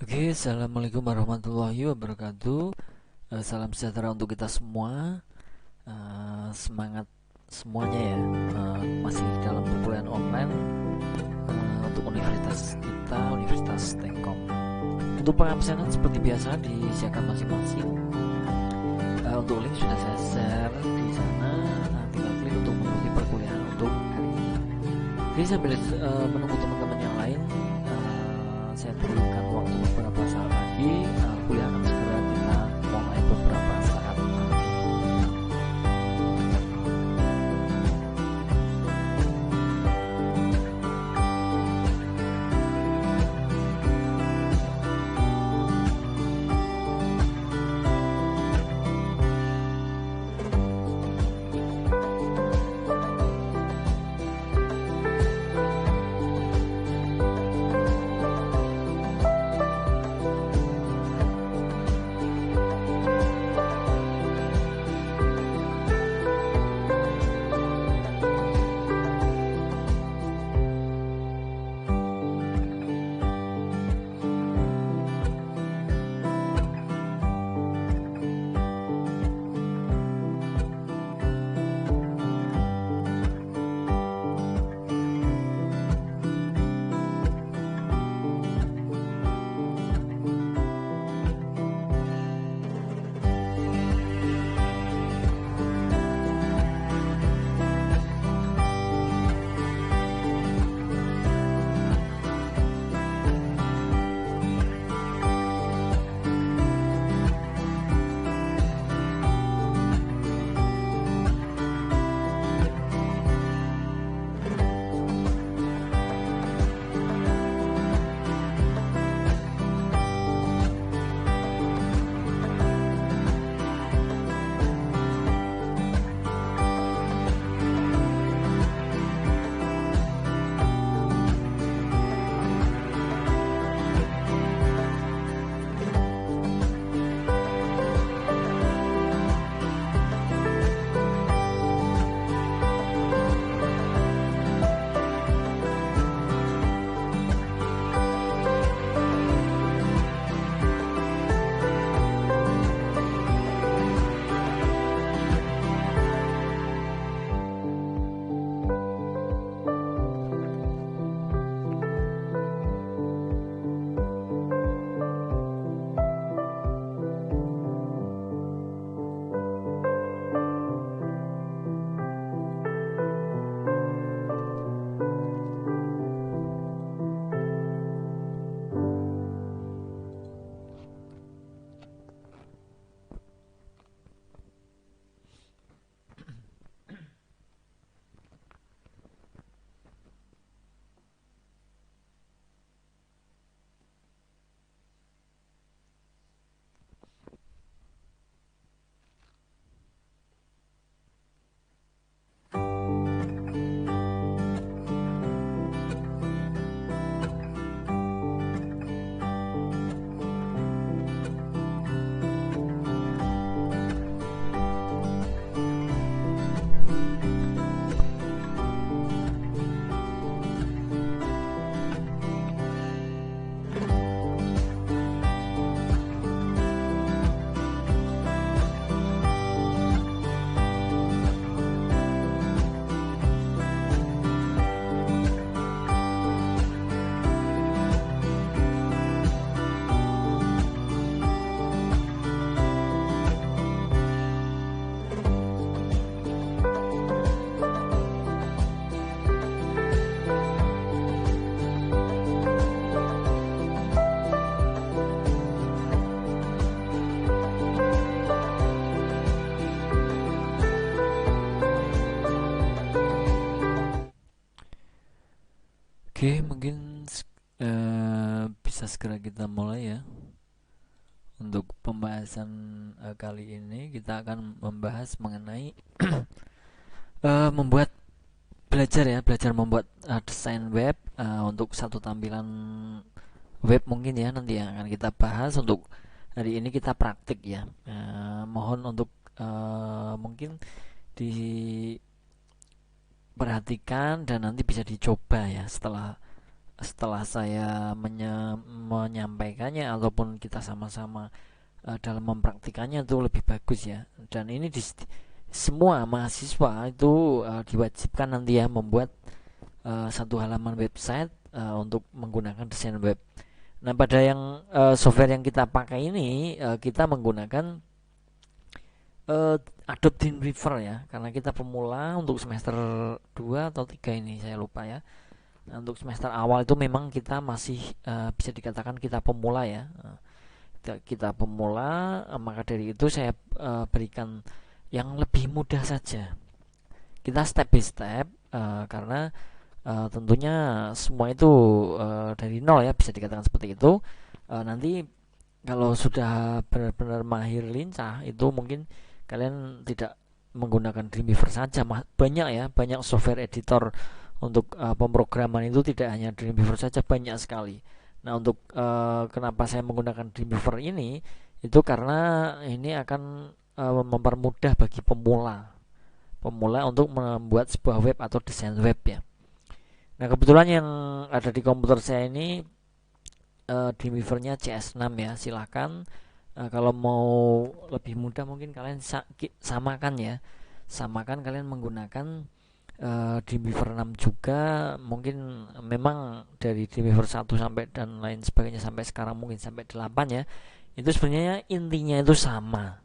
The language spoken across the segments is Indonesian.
Oke, assalamualaikum warahmatullahi wabarakatuh. Salam sejahtera untuk kita semua. Semangat semuanya ya. Masih dalam perkuliahan online untuk universitas kita, Universitas Tengkom. Untuk pengabsenan seperti biasa disiapkan masing-masing. Untuk link sudah saya share di sana. Tinggal klik untuk mengikuti perkuliahan untuk hari ini. Oke, sambil menunggu teman-teman yang lain, saya berikan waktu beberapa saat lagi. Kuliah akan segera kita mulai beberapa saat lagi. Oke, mungkin bisa segera kita mulai ya. Untuk pembahasan kali ini kita akan membahas mengenai membuat belajar ya, belajar membuat desain web untuk satu tampilan web mungkin ya nanti yang akan kita bahas. Untuk hari ini kita praktik ya. Mohon untuk mungkin diperhatikan dan nanti bisa dicoba ya setelah setelah saya menyampaikannya ataupun kita sama-sama dalam mempraktikannya itu lebih bagus ya. Dan ini semua mahasiswa itu diwajibkan nanti ya membuat satu halaman website untuk menggunakan desain web. Nah, pada yang software yang kita pakai ini kita menggunakan Adobe Dreamweaver ya, karena kita pemula untuk semester 2 atau 3 ini saya lupa ya. Nah, untuk semester awal itu memang kita masih bisa dikatakan kita pemula ya. Kita pemula, maka dari itu saya berikan yang lebih mudah saja. Kita step by step karena tentunya semua itu dari nol ya, bisa dikatakan seperti itu. Nanti kalau sudah benar-benar mahir lincah itu mungkin kalian tidak menggunakan Dreamweaver saja, banyak ya, banyak software editor untuk pemrograman itu, tidak hanya Dreamweaver saja, banyak sekali. Nah, untuk kenapa saya menggunakan Dreamweaver ini itu karena ini akan mempermudah bagi pemula untuk membuat sebuah web atau desain web ya. Nah, kebetulan yang ada di komputer saya ini Dreamweaver-nya CS6 ya. Silahkan kalau mau lebih mudah mungkin kalian samakan ya. Samakan kalian menggunakan Dreamweaver 6 juga. Mungkin memang dari Dreamweaver 1 sampai dan lain sebagainya sampai sekarang mungkin sampai 8 ya. Itu sebenarnya intinya itu sama.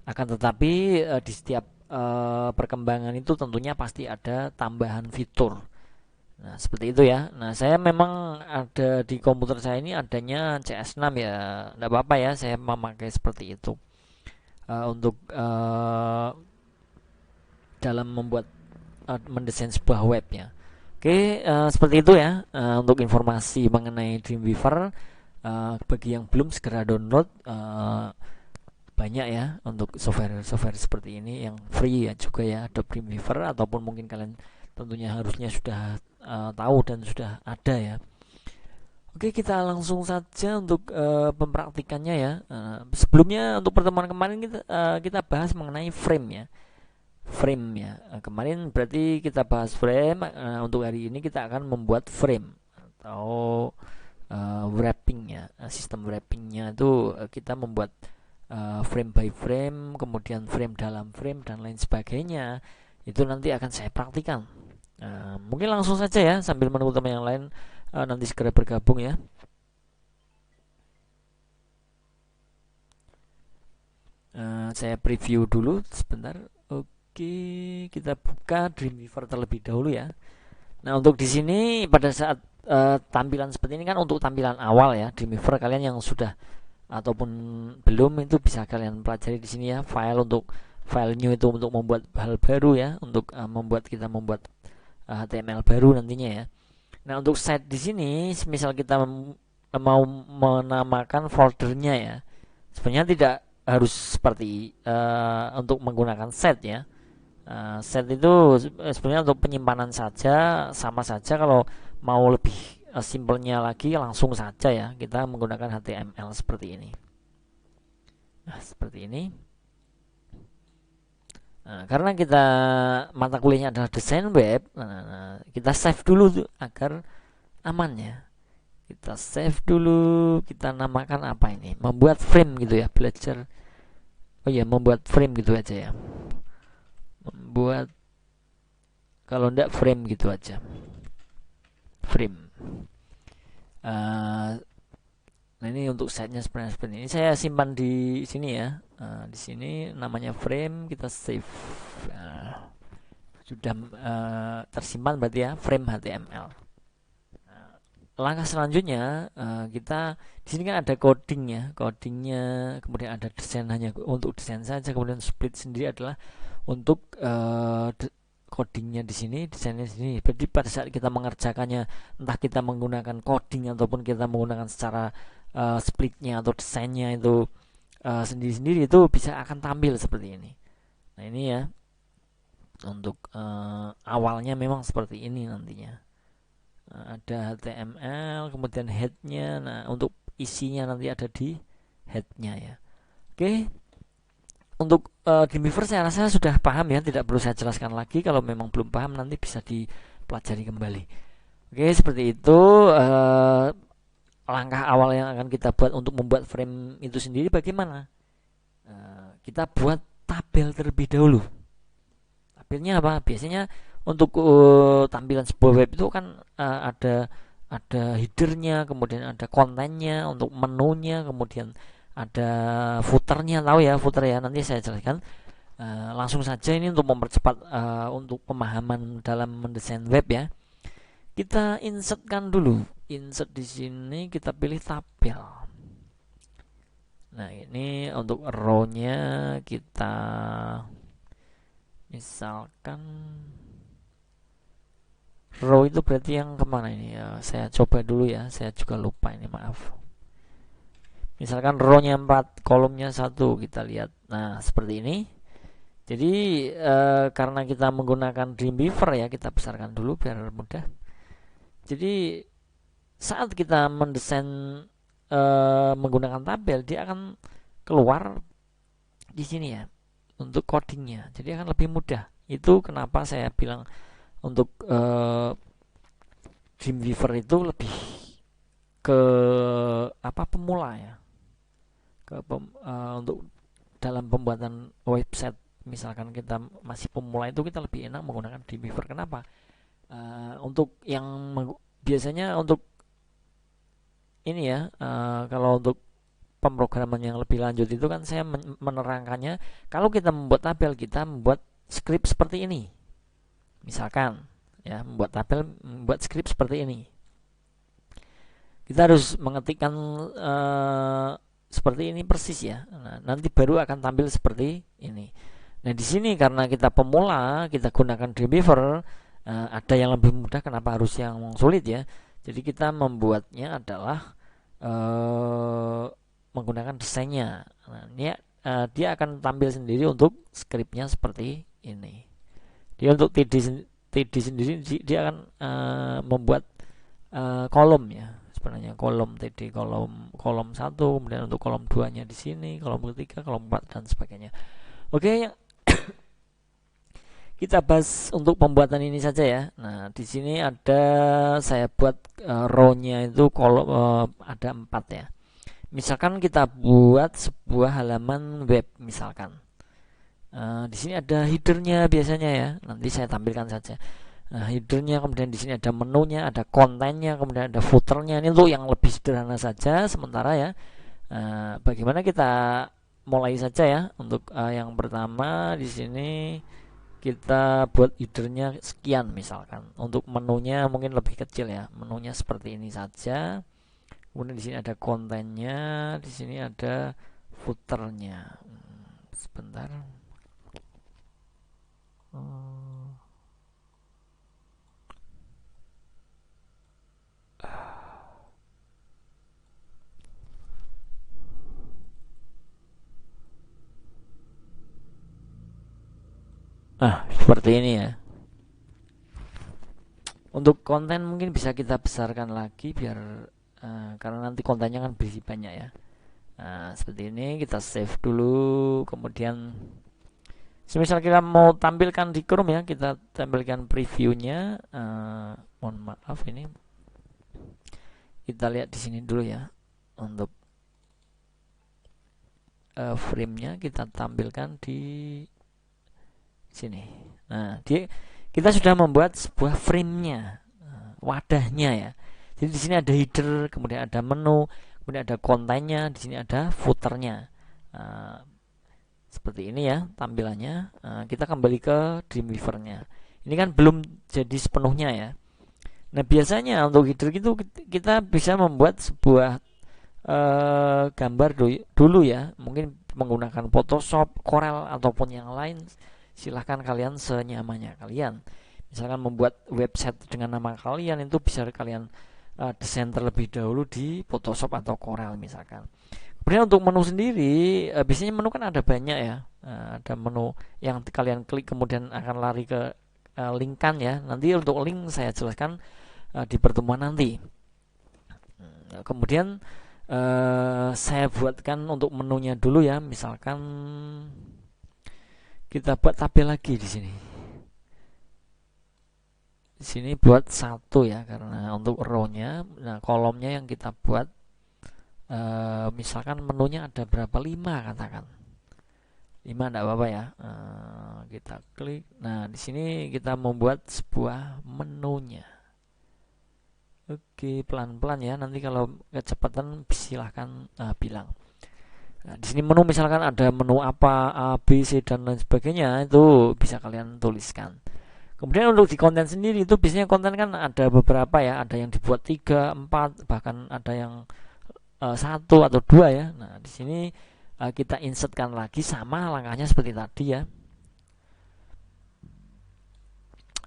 Akan tetapi di setiap perkembangan itu tentunya pasti ada tambahan fitur. Nah, seperti itu ya. Nah, saya memang ada di komputer saya ini adanya CS6 ya. Enggak apa-apa ya, saya memakai seperti itu. Untuk dalam membuat mendesain sebuah web ya. Oke, seperti itu ya. Untuk informasi mengenai Dreamweaver, bagi yang belum segera download, banyak ya untuk software seperti ini yang free ya juga ya, Adobe Dreamweaver, ataupun mungkin kalian tentunya harusnya sudah tahu dan sudah ada ya. Oke, kita langsung saja untuk mempraktikannya ya. Sebelumnya untuk pertemuan kemarin kita bahas mengenai frame ya. Frame ya. Kemarin berarti kita bahas frame. Untuk hari ini kita akan membuat frame atau wrapping ya. Sistem wrappingnya itu kita membuat frame by frame, kemudian frame dalam frame dan lain sebagainya. Itu nanti akan saya praktikan. Mungkin langsung saja ya sambil menunggu teman yang lain nanti segera bergabung ya. Saya preview dulu sebentar. Oke, kita buka Dreamweaver terlebih dahulu ya. Nah, untuk di sini pada saat tampilan seperti ini kan untuk tampilan awal ya Dreamweaver, kalian yang sudah ataupun belum itu bisa kalian pelajari di sini ya. File new itu untuk membuat hal baru ya, untuk kita membuat HTML baru nantinya ya. Nah, untuk set di sini, misal kita mau menamakan foldernya ya, sebenarnya tidak harus seperti untuk menggunakan set ya. Set itu sebenarnya untuk penyimpanan saja, sama saja. Kalau mau lebih simpelnya lagi, langsung saja ya kita menggunakan HTML seperti ini. Nah, seperti ini. Nah, karena kita mata kuliahnya adalah desain web, kita save dulu tuh, agar aman ya. Kita save dulu, kita namakan apa ini? Membuat frame gitu ya, belajar. Oh ya, membuat frame gitu aja ya. Membuat, kalau enggak frame gitu aja. Frame. Nah, ini untuk setnya seperti ini. Saya simpan di sini ya. Di sini namanya frame, kita save. Sudah tersimpan berarti ya, frame HTML. Langkah selanjutnya kita di sini kan ada codingnya, kemudian ada desain hanya untuk desain saja, kemudian split sendiri adalah untuk codingnya di sini, desainnya di sini. Jadi pada saat kita mengerjakannya, entah kita menggunakan coding ataupun kita menggunakan secara splitnya atau desainnya itu sendiri-sendiri, itu bisa akan tampil seperti ini. Nah, ini ya untuk awalnya memang seperti ini nantinya. Ada HTML, kemudian headnya. Nah, untuk isinya nanti ada di headnya ya. Oke, untuk Dreamweaver saya rasa sudah paham ya, tidak perlu saya jelaskan lagi. Kalau memang belum paham nanti bisa dipelajari kembali. Oke, seperti itu langkah awal yang akan kita buat untuk membuat frame itu sendiri bagaimana? Kita buat tabel terlebih dahulu. Tabelnya apa? Biasanya untuk tampilan sebuah web itu kan ada headernya, kemudian ada kontennya, untuk menunya, kemudian ada footernya. Tahu ya footer ya, nanti saya jelaskan. Langsung saja ini untuk mempercepat untuk pemahaman dalam mendesain web ya. Kita insertkan dulu. Insert di sini kita pilih tabel. Nah, ini untuk row-nya kita misalkan row itu berarti yang kemana ini ya, saya coba dulu ya, saya juga lupa ini, maaf. Misalkan row-nya 4, kolomnya 1, kita lihat. Nah, seperti ini. Jadi karena kita menggunakan Dreamweaver ya, kita besarkan dulu biar mudah. Jadi saat kita mendesain menggunakan tabel, dia akan keluar di sini ya untuk codingnya, jadi akan lebih mudah. Itu kenapa saya bilang untuk Dreamweaver itu lebih ke pemula ya, untuk dalam pembuatan website. Misalkan kita masih pemula itu kita lebih enak menggunakan Dreamweaver. Kenapa? Untuk yang biasanya untuk ini ya, kalau untuk pemrograman yang lebih lanjut itu kan saya menerangkannya, kalau kita membuat tabel, kita membuat script seperti ini. Misalkan ya, membuat tabel, membuat script seperti ini. Kita harus mengetikkan seperti ini persis ya. Nah, nanti baru akan tampil seperti ini. Nah, di sini karena kita pemula, kita gunakan Dreamweaver, ada yang lebih mudah, kenapa harus yang sulit ya? Jadi kita membuatnya adalah menggunakan desainnya. Nah, ini dia akan tampil sendiri untuk scriptnya seperti ini. Dia untuk TD sendiri dia akan membuat kolom ya, sebenarnya kolom TD, kolom 1, kemudian untuk kolom 2-nya di sini, kolom ketiga, kolom 4 dan sebagainya. Oke, kita bahas untuk pembuatan ini saja ya. Nah, di sini ada saya buat row-nya itu kolom ada 4 ya. Misalkan kita buat sebuah halaman web misalkan. Di sini ada headernya biasanya ya. Nanti saya tampilkan saja. Nah, headernya, kemudian di sini ada menunya, ada kontennya, kemudian ada footernya. Ini untuk yang lebih sederhana saja sementara ya. Bagaimana kita mulai saja ya. Untuk yang pertama di sini kita buat headernya sekian misalkan. Untuk menunya mungkin lebih kecil ya. Menunya seperti ini saja. Kemudian di sini ada kontennya, di sini ada footernya. Sebentar. Seperti ini ya. Untuk konten mungkin bisa kita besarkan lagi biar karena nanti kontennya kan berisi banyak ya. Seperti ini, kita save dulu. Kemudian semisal kita mau tampilkan di Chrome ya, kita tampilkan previewnya. Mohon maaf, ini kita lihat di sini dulu ya. Untuk frame-nya kita tampilkan di sini. Nah, kita sudah membuat sebuah frame-nya, wadahnya ya. Jadi di sini ada header, kemudian ada menu, kemudian ada kontennya, di sini ada footernya. Seperti ini ya tampilannya. Kita kembali ke Dreamweaver-nya. Ini kan belum jadi sepenuhnya ya. Nah, biasanya untuk header gitu kita bisa membuat sebuah gambar dulu ya. Mungkin menggunakan Photoshop, Corel ataupun yang lain. Silahkan kalian senyamannya kalian. Misalkan membuat website dengan nama kalian, itu bisa kalian desain terlebih dahulu di Photoshop atau Corel misalkan. Kemudian untuk menu sendiri, biasanya menu kan ada banyak ya. Ada menu yang kalian klik kemudian akan lari ke linkan ya. Nanti untuk link saya jelaskan di pertemuan nanti. Kemudian saya buatkan untuk menunya dulu ya. Misalkan kita buat tabel lagi di sini. Di Di sini buat satu ya, karena untuk row-nya. Nah, kolomnya yang kita buat misalkan menunya ada berapa, 5 katakan. 5 enggak apa-apa ya. Kita klik. Nah, di sini kita membuat sebuah menunya. Oke, pelan-pelan ya. Nanti kalau kecepatan silahkan bilang. Nah, di sini menu misalkan ada menu apa, A, B, C dan lain sebagainya, itu bisa kalian tuliskan. Kemudian untuk di konten sendiri itu biasanya konten kan ada beberapa ya, ada yang dibuat 3, 4, bahkan ada yang 1 atau 2 ya. Nah, di sini kita insertkan lagi, sama langkahnya seperti tadi ya.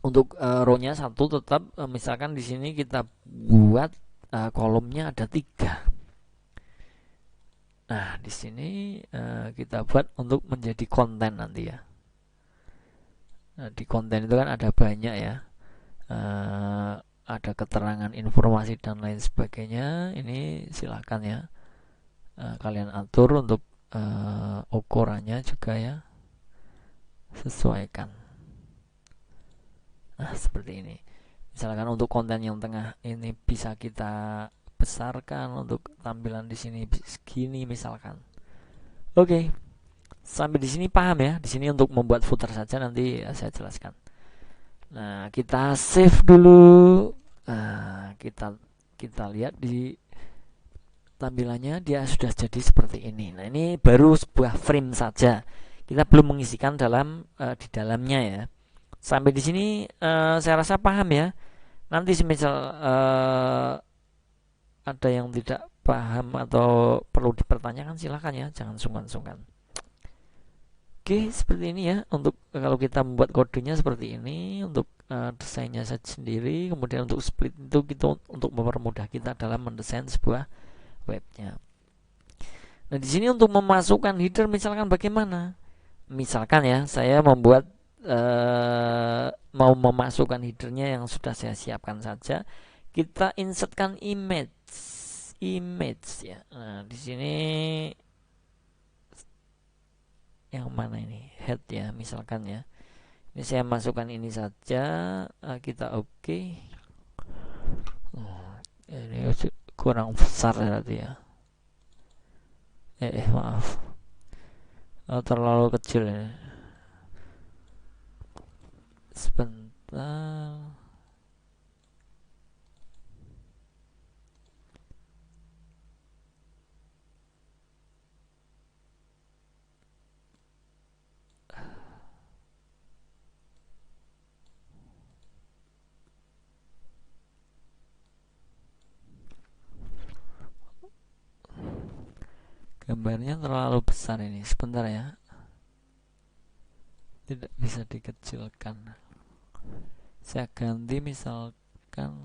Untuk row-nya 1 tetap, misalkan di sini kita buat kolomnya ada 3. Nah, di sini kita buat untuk menjadi konten nanti ya. Nah, di konten itu kan ada banyak ya. Ada keterangan, informasi dan lain sebagainya. Ini silahkan ya. Kalian atur untuk ukurannya juga ya. Sesuaikan. Nah, seperti ini. Misalkan untuk konten yang tengah ini bisa kita besarkan untuk tampilan di sini segini misalkan. Oke. Sampai di sini paham ya? Di sini untuk membuat footer saja, nanti saya jelaskan. Nah, kita save dulu. Nah, kita lihat di tampilannya, dia sudah jadi seperti ini. Nah, ini baru sebuah frame saja. Kita belum mengisikan di dalamnya ya. Sampai di sini saya rasa paham ya. Nanti semisal ada yang tidak paham atau perlu dipertanyakan, silahkan ya, jangan sungkan-sungkan. Oke, seperti ini ya. Untuk kalau kita membuat kodenya seperti ini, untuk desainnya sendiri, kemudian untuk split itu kita untuk mempermudah kita dalam mendesain sebuah webnya. Nah, di sini untuk memasukkan header misalkan bagaimana? Misalkan ya, saya membuat mau memasukkan headernya yang sudah saya siapkan saja. Kita insertkan image ya. Nah, di sini yang mana ini, head ya misalkan ya. Ini saya masukkan ini saja. Kita oke. Ini kurang besar berarti ya. Maaf, terlalu kecil ya. Sebentar. Gambarnya terlalu besar ini. Sebentar ya. Tidak bisa dikecilkan. Saya ganti misalkan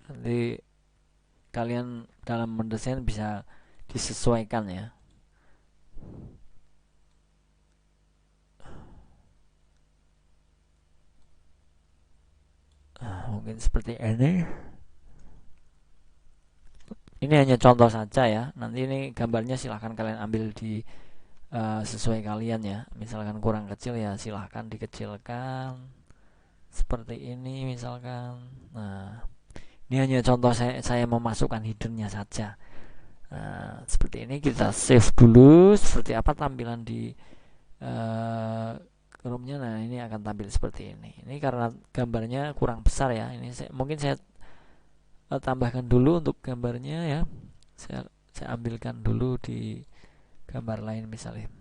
nanti kalian dalam mendesain bisa disesuaikan ya. Mungkin seperti ini. Ini hanya contoh saja ya. Nanti ini gambarnya silahkan kalian ambil di sesuai kalian ya. Misalkan kurang kecil ya silahkan dikecilkan. Seperti ini misalkan. Nah, ini hanya contoh saya memasukkan headernya saja. Nah, seperti ini kita save dulu. Seperti apa tampilan di Chrome-nya. Nah, ini akan tampil seperti ini. Ini karena gambarnya kurang besar ya. Ini mungkin saya tambahkan dulu untuk gambarnya ya. Saya ambilkan dulu di gambar lain misalnya.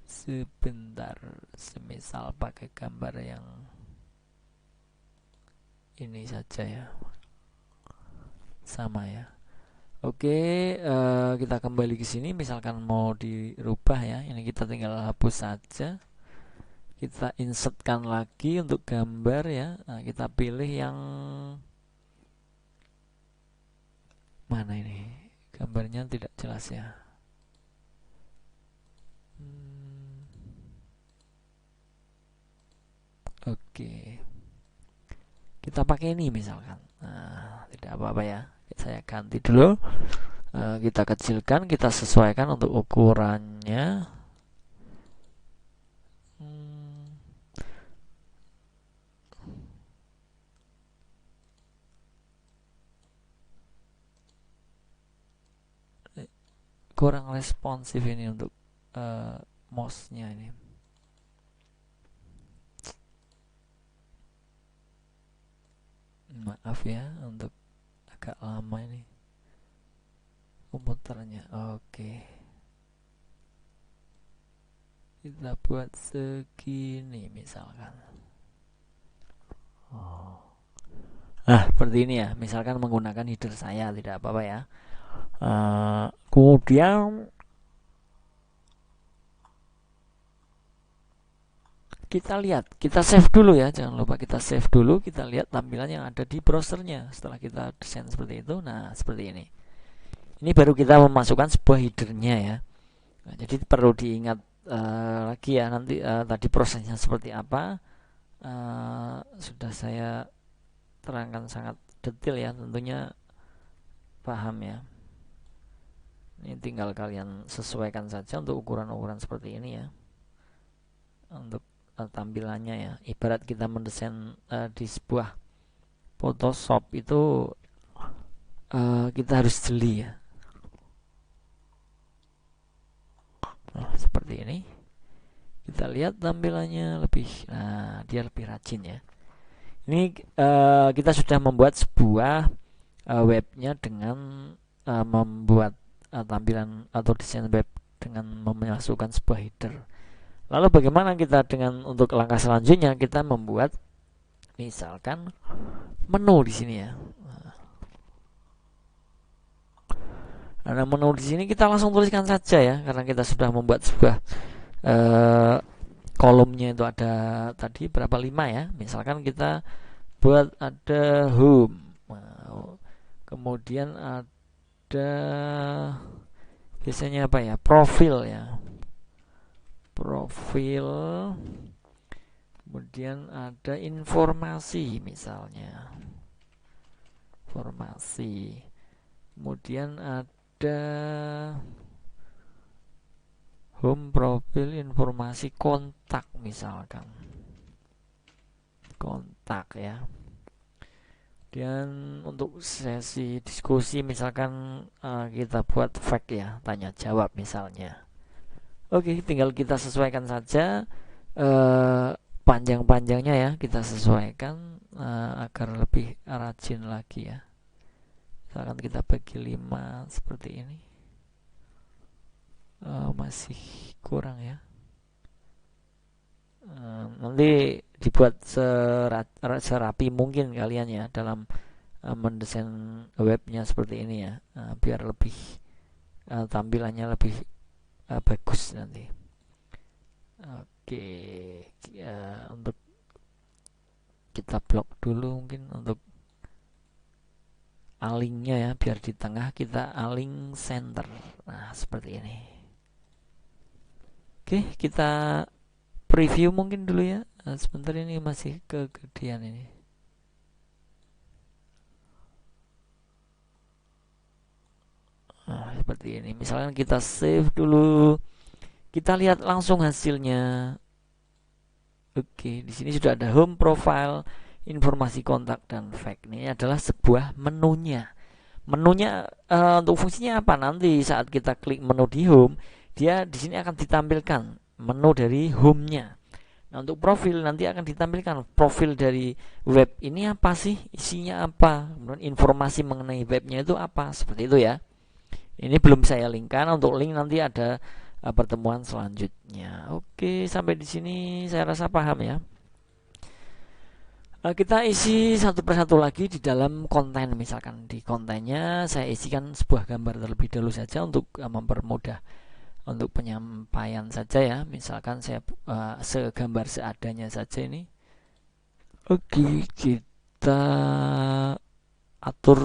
Sebentar, semisal pakai gambar yang ini saja ya, sama ya. Oke, kita kembali ke sini. Misalkan mau dirubah ya, ini kita tinggal hapus saja. Kita insertkan lagi untuk gambar ya. Nah, kita pilih yang mana ini? Gambarnya tidak jelas ya. Oke, kita pakai ini misalkan. Nah, tidak apa-apa ya. Saya ganti dulu. Kita kecilkan, kita sesuaikan untuk ukurannya. Kurang responsif ini untuk mouse-nya ini. Maaf ya untuk agak lama ini komputernya. Oke, kita buat segini misalkan. Nah, seperti ini ya. Misalkan menggunakan header saya, tidak apa-apa ya. Kemudian kita lihat, kita save dulu ya, jangan lupa kita save dulu, kita lihat tampilan yang ada di browsernya setelah kita desain seperti itu. Nah, seperti ini. Ini baru kita memasukkan sebuah headernya ya. Nah, jadi perlu diingat lagi ya, nanti tadi prosesnya seperti apa. Sudah saya terangkan sangat detail ya, tentunya paham ya. Ini tinggal kalian sesuaikan saja untuk ukuran-ukuran seperti ini ya, untuk tampilannya ya. Ibarat kita mendesain di sebuah Photoshop itu kita harus jeli ya. Nah, seperti ini. Kita lihat tampilannya lebih, nah dia lebih rajin ya. Ini kita sudah membuat sebuah webnya dengan membuat tampilan atau desain web dengan memasukkan sebuah header. Lalu bagaimana kita dengan untuk langkah selanjutnya, kita membuat misalkan menu di sini ya. Nah, menu di sini kita langsung tuliskan saja ya, karena kita sudah membuat sebuah kolomnya itu ada tadi berapa, 5 ya. Misalkan kita buat ada home, kemudian ada biasanya apa ya, profil ya, profil, kemudian ada informasi misalnya, informasi, kemudian ada home, profil, informasi, kontak misalkan, kontak ya. Dan untuk sesi diskusi misalkan kita buat fact ya, tanya jawab misalnya. Oke, tinggal kita sesuaikan saja panjang-panjangnya ya, kita sesuaikan agar lebih rajin lagi ya. Misalkan kita bagi 5 seperti ini. Masih kurang ya. Nanti dibuat serapi mungkin kalian ya dalam mendesain webnya seperti ini ya, biar lebih tampilannya lebih bagus nanti. Oke, untuk kita blok dulu mungkin untuk alingnya ya, biar di tengah kita aling center. Nah, seperti ini. Oke, kita preview mungkin dulu ya. Sebentar, ini masih kegedean ini. Nah, seperti ini. Misalnya kita save dulu. Kita lihat langsung hasilnya. Oke, di sini sudah ada home, profile, informasi kontak, dan fact. Ini adalah sebuah menunya. Menunya untuk fungsinya apa? Nanti saat kita klik menu di home, dia di sini akan ditampilkan menu dari home-nya. Nah, untuk profil nanti akan ditampilkan profil dari web ini apa sih, isinya apa, kemudian informasi mengenai webnya itu apa, seperti itu ya. Ini belum saya linkkan, untuk link nanti ada pertemuan selanjutnya. Oke, sampai di sini saya rasa paham ya. Kita isi satu persatu lagi di dalam konten. Misalkan di kontennya saya isikan sebuah gambar terlebih dahulu saja untuk mempermudah untuk penyampaian saja ya. Misalkan saya segambar seadanya saja ini. Oke, kita atur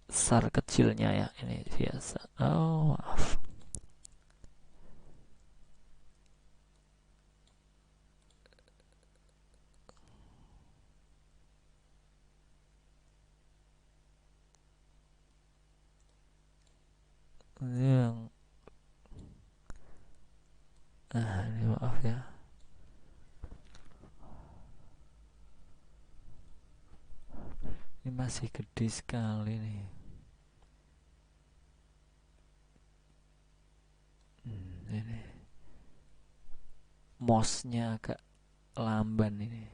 besar kecilnya ya, ini biasa. Oh, maaf. Ini yang ini maaf ya. Ini masih gede sekali nih. Ini mouse-nya agak lamban ini.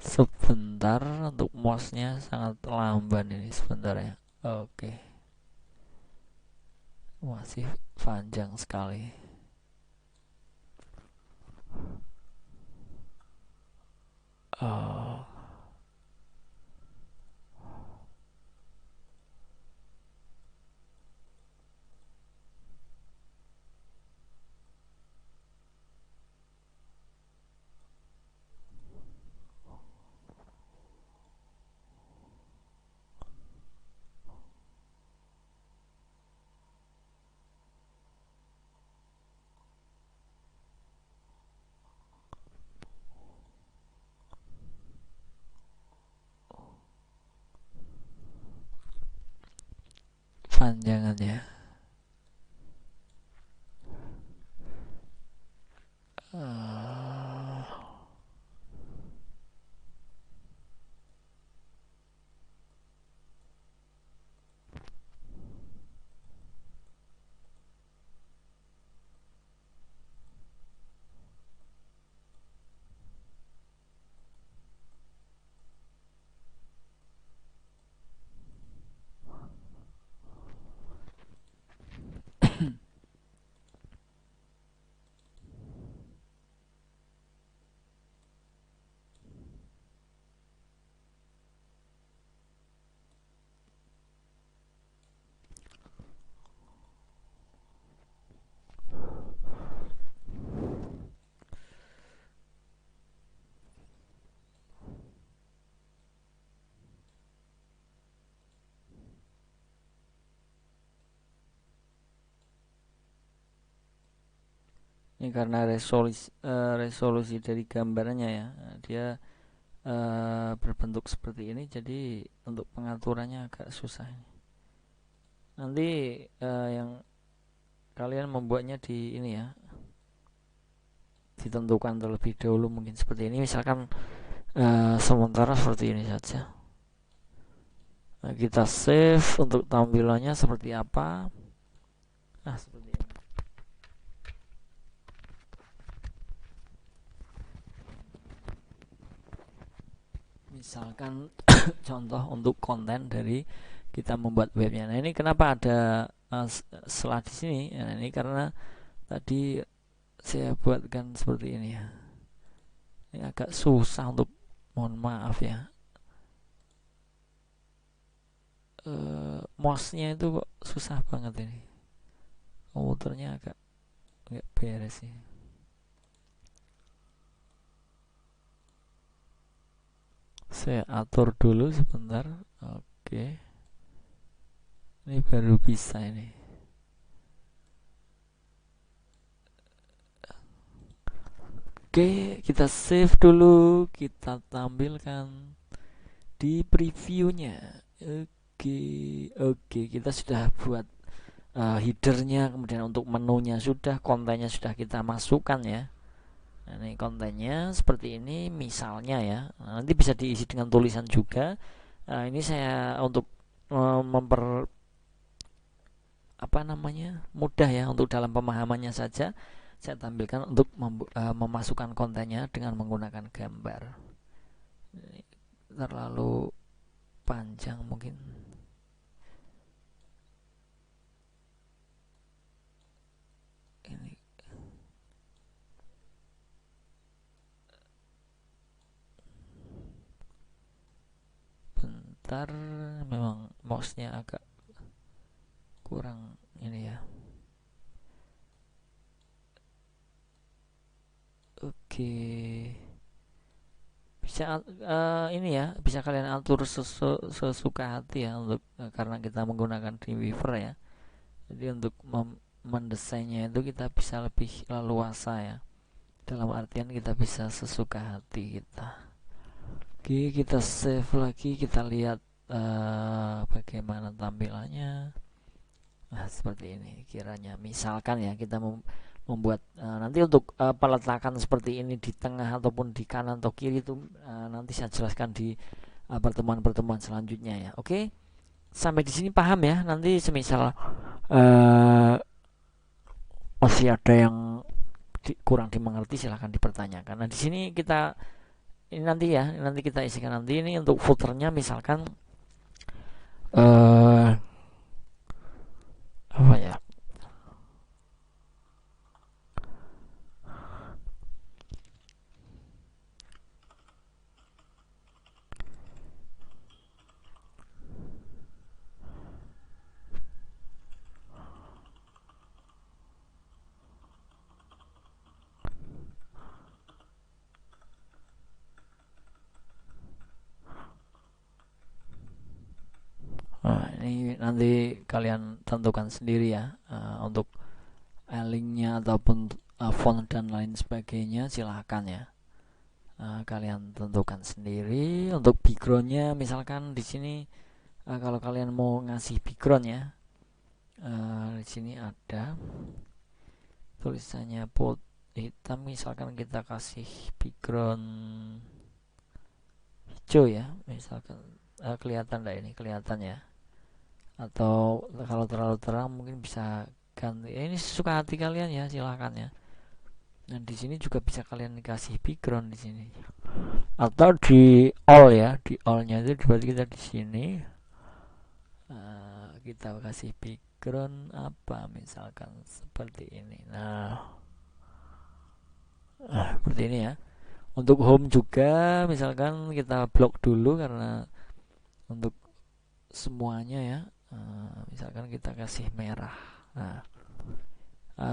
Sebentar, untuk mouse-nya sangat lamban ini, sebentar ya. Oke, masih panjang sekali. Oh, panjangannya. Uh, ini karena resolusi dari gambarnya ya, dia berbentuk seperti ini, jadi untuk pengaturannya agak susah. Nanti yang kalian membuatnya di ini ya, ditentukan terlebih dahulu, mungkin seperti ini. Misalkan sementara seperti ini saja. Nah, kita save untuk tampilannya seperti apa. Nah, seperti ini. Misalkan contoh untuk konten dari kita membuat webnya. Nah, ini kenapa ada setelah di sini? Nah, ini karena tadi saya buatkan seperti ini ya. Ini agak susah untuk, mohon maaf ya. Mouse-nya itu kok susah banget ini. Komputernya agak nggak beres sih. Saya atur dulu sebentar. Oke, ini baru bisa ini. Oke, kita save dulu, kita tampilkan di previewnya. Oke, oke, kita sudah buat headernya, kemudian untuk menunya sudah, kontennya sudah kita masukkan ya. Nah, ini kontennya seperti ini misalnya ya. Nah, nanti bisa diisi dengan tulisan juga. Nah, ini saya untuk memper apa namanya, mudah ya untuk dalam pemahamannya saja, saya tampilkan untuk memasukkan kontennya dengan menggunakan gambar. Ini terlalu panjang mungkin. Ini bentar, memang mouse-nya agak kurang ini ya. Oke, bisa ini ya, bisa kalian atur sesuka hati ya untuk karena kita menggunakan Dreamweaver ya. Jadi untuk mendesainnya itu kita bisa lebih leluasa ya. Dalam artian kita bisa sesuka hati kita. Oke, kita save lagi, kita lihat bagaimana tampilannya. Nah, seperti ini kiranya. Misalkan ya kita membuat nanti untuk peletakan seperti ini di tengah ataupun di kanan atau kiri itu nanti saya jelaskan di pertemuan-pertemuan selanjutnya ya. Oke, sampai di sini paham ya. Nanti semisal masih ada yang kurang dimengerti silahkan dipertanyakan. Nah di sini kita ini nanti ya, nanti kita isikan nanti ini untuk footernya misalkan apa ya? Nah, ini nanti kalian tentukan sendiri ya untuk linknya ataupun font dan lain sebagainya silahkan ya. Kalian tentukan sendiri untuk backgroundnya misalkan di sini kalau kalian mau ngasih background ya di sini ada tulisannya put hitam misalkan kita kasih background hijau ya misalkan kelihatan enggak ini kelihatan ya atau kalau terlalu terang mungkin bisa ganti ini sesuka hati kalian ya silahkan ya. Nah di sini juga bisa kalian kasih background di sini atau di all ya, di allnya itu berarti kita di sini kita kasih background apa misalkan seperti ini. Nah seperti ini ya. Untuk home juga misalkan kita blok dulu karena untuk semuanya ya misalkan kita kasih merah. Nah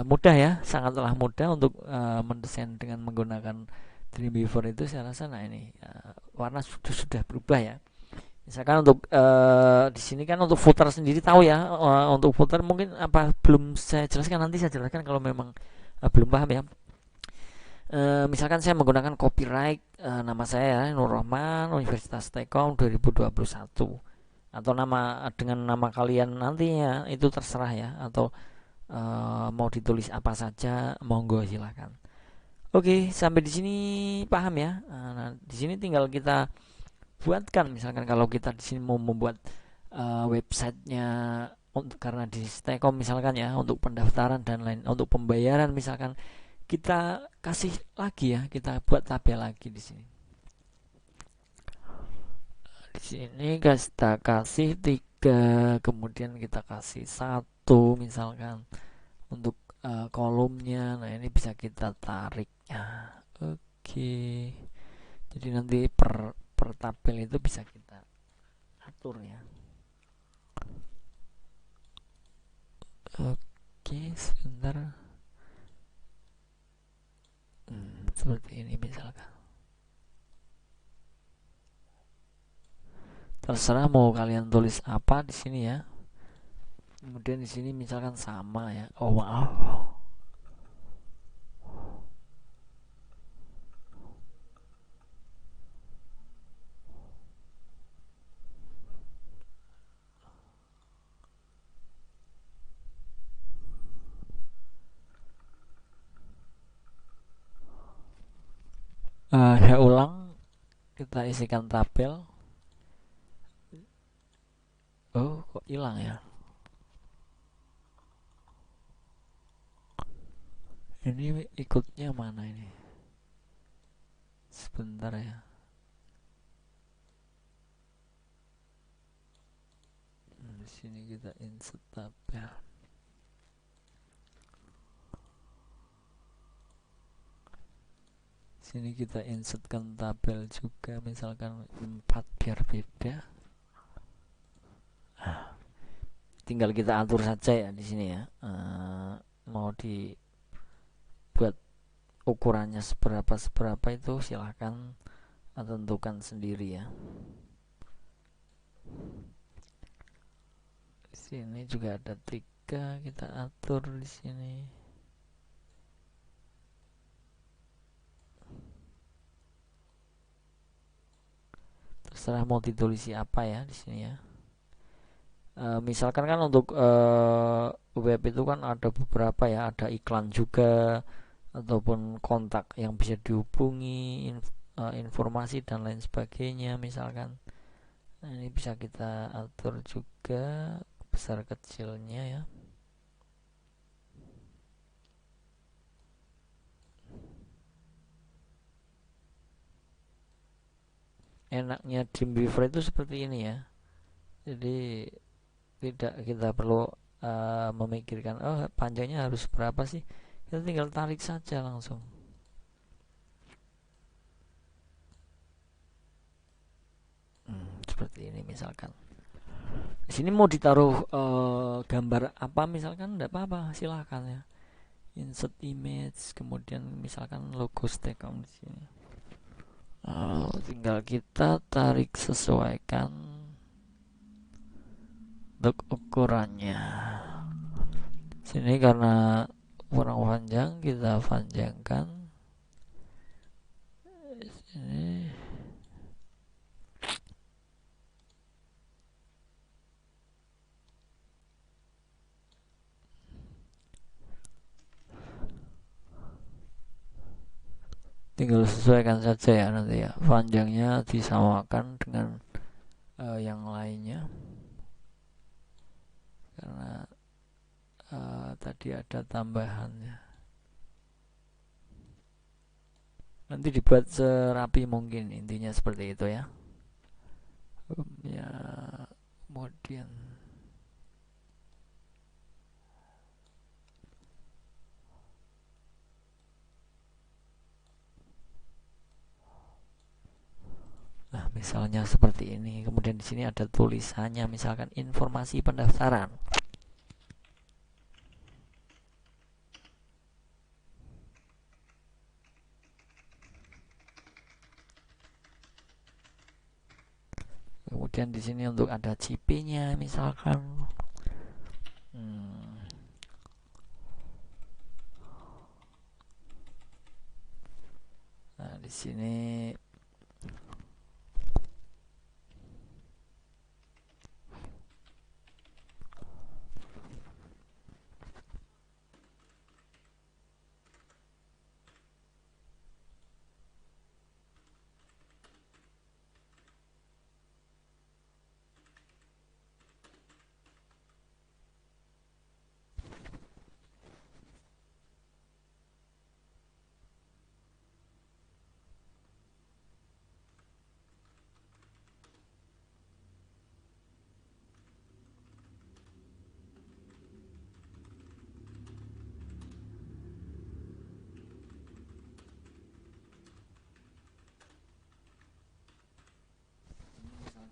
mudah ya, sangatlah mudah untuk mendesain dengan menggunakan Dreamweaver itu saya rasa. Nah ini warna sudah berubah ya. Misalkan untuk di sini kan untuk footer sendiri tahu ya, untuk footer mungkin apa belum saya jelaskan, nanti saya jelaskan kalau memang belum paham ya. Misalkan saya menggunakan copyright nama saya Nur Rahman Universitas Telkom 2021 atau nama dengan nama kalian nantinya itu terserah ya, atau mau ditulis apa saja monggo silakan. Oke, sampai di sini paham ya. Nah, di sini tinggal kita buatkan misalkan kalau kita di sini mau membuat websitenya untuk karena di Stekom misalkan ya untuk pendaftaran dan lain untuk pembayaran misalkan kita kasih lagi ya, kita buat tabel lagi di sini. Di sini kita kasih 3 kemudian kita kasih 1 misalkan untuk kolomnya. Nah ini bisa kita tarik ya. Oke, jadi nanti per tabel itu bisa kita atur ya. Oke sebentar. Seperti ini misalkan. Terserah mau kalian tulis apa di sini ya. Kemudian di sini misalkan sama ya. Oh maaf. Saya ulang, kita isikan tabel. Oh kok hilang ya? Ini ikutnya mana ini? Sebentar ya. Di sini kita insert tabel. Sini kita insertkan tabel juga misalkan 4 biar beda. Tinggal kita atur saja ya di sini ya. Mau dibuat ukurannya seberapa itu silahkan tentukan sendiri ya. Di sini juga ada 3, kita atur di sini. Terserah mau ditulisi apa ya di sini ya. Misalkan kan untuk web itu kan ada beberapa ya, ada iklan juga ataupun kontak yang bisa dihubungi, informasi dan lain sebagainya misalkan. Nah, ini bisa kita atur juga besar kecilnya ya. Enaknya Dreamweaver itu seperti ini ya. Jadi tidak kita perlu memikirkan panjangnya harus berapa sih. Kita tinggal tarik saja langsung. Seperti ini misalkan. Di sini mau ditaruh gambar apa misalkan, tidak apa-apa, silahkan ya. Insert image, kemudian misalkan logo Stekom di sini. Tinggal kita tarik sesuaikan untuk ukurannya. Sini karena kurang panjang, kita panjangkan. Sini. Tinggal sesuaikan saja ya nanti ya, panjangnya disamakan dengan yang lainnya karena tadi ada tambahannya. Nanti dibuat serapi mungkin, intinya seperti itu ya. Ya, kemudian nah, misalnya seperti ini. Kemudian di sini ada tulisannya, misalkan informasi pendaftaran. Kemudian di sini untuk ada CP-nya misalkan. Nah, di sini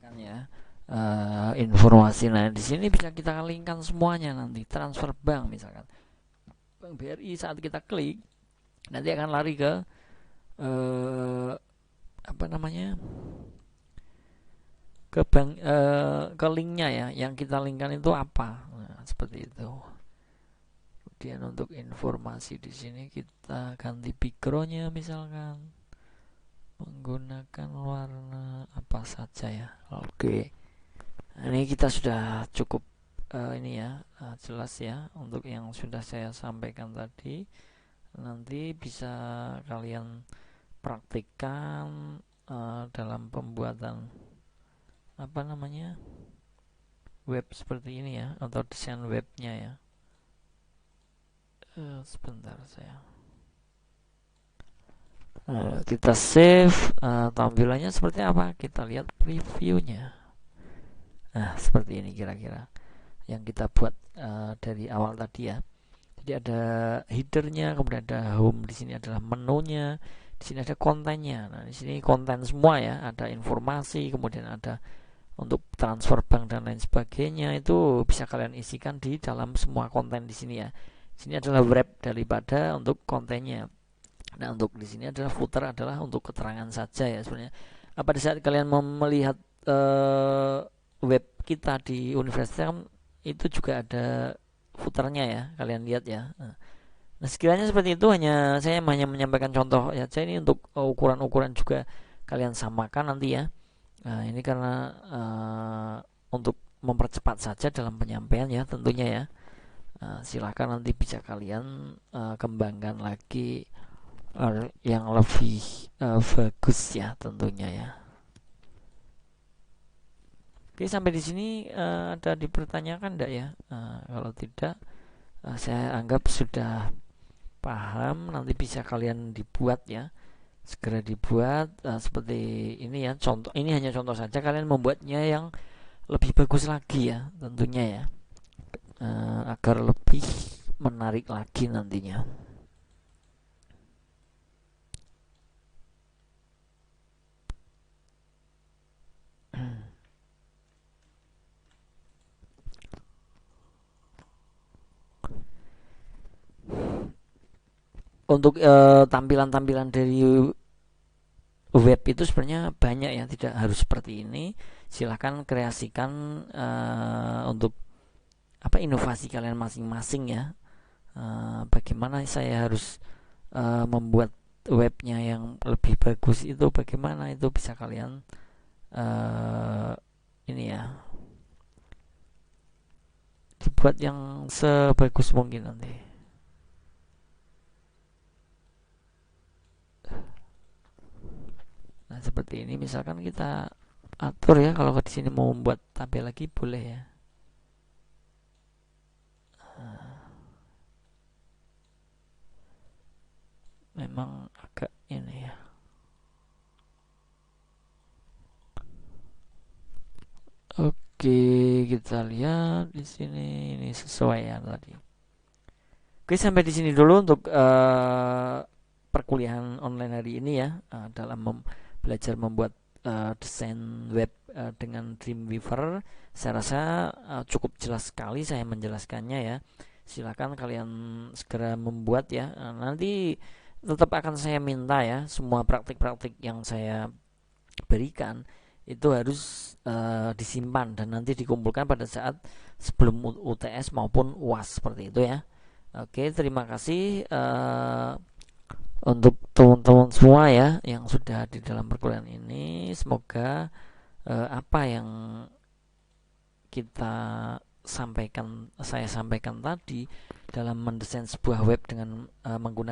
misalkan ya informasi. Nah, di sini bisa kita linkkan semuanya nanti. Transfer bank misalkan. Bank BRI, saat kita klik nanti akan lari ke apa namanya? Ke bank, ke linknya ya. Yang kita linkkan itu apa? Nah, seperti itu. Kemudian untuk informasi di sini kita ganti backgroundnya misalkan menggunakan warna apa saja ya. Oke. Nah, ini kita sudah cukup ini ya, jelas ya untuk yang sudah saya sampaikan tadi. Nanti bisa kalian praktikkan dalam pembuatan apa namanya, web seperti ini ya, atau desain webnya ya. Sebentar saya kita save. Tampilannya seperti apa, kita lihat previewnya. Nah, seperti ini kira-kira yang kita buat dari awal tadi ya. Jadi ada headernya, kemudian ada home, di sini adalah menunya, di sini ada kontennya. Nah, di sini konten semua ya, ada informasi, kemudian ada untuk transfer bank dan lain sebagainya. Itu bisa kalian isikan di dalam semua konten di sini ya. Di sini adalah wrap daripada untuk kontennya. Nah, untuk di sini adalah footer adalah untuk keterangan saja ya sebenarnya. Pada saat kalian melihat web kita di universitas itu juga ada footernya ya, kalian lihat ya. Nah, sekiranya seperti itu, saya hanya menyampaikan contoh ya. Saya ini untuk ukuran-ukuran juga kalian samakan nanti ya. Nah, ini karena untuk mempercepat saja dalam penyampaian ya tentunya ya. Silakan nanti bisa kalian kembangkan lagi yang lebih bagus ya tentunya ya. Oke, sampai di sini ada dipertanyakan enggak ya? Kalau tidak, saya anggap sudah paham. Nanti bisa kalian dibuat ya, segera dibuat seperti ini ya. Contoh ini hanya contoh saja, kalian membuatnya yang lebih bagus lagi ya tentunya ya, agar lebih menarik lagi nantinya. Untuk tampilan-tampilan dari web itu sebenarnya banyak ya, tidak harus seperti ini. Silahkan kreasikan untuk inovasi kalian masing-masing ya. Bagaimana saya harus membuat webnya yang lebih bagus, itu bagaimana, itu bisa kalian ini ya, dibuat yang sebagus mungkin nanti. Nah, seperti ini misalkan kita atur ya, kalau di sini mau membuat tabel lagi boleh ya. Memang agak ini ya. Oke, kita lihat di sini, ini sesuai ya tadi. Oke, sampai di sini dulu untuk perkuliahan online hari ini ya, dalam belajar membuat desain web dengan Dreamweaver. Saya rasa cukup jelas sekali saya menjelaskannya ya. Silakan kalian segera membuat ya. Nanti tetap akan saya minta ya, semua praktik-praktik yang saya berikan itu harus disimpan dan nanti dikumpulkan pada saat sebelum UTS maupun UAS seperti itu ya. Oke, terima kasih untuk teman-teman semua ya yang sudah di dalam perkuliahan ini. Semoga apa yang saya sampaikan tadi dalam mendesain sebuah web dengan menggunakan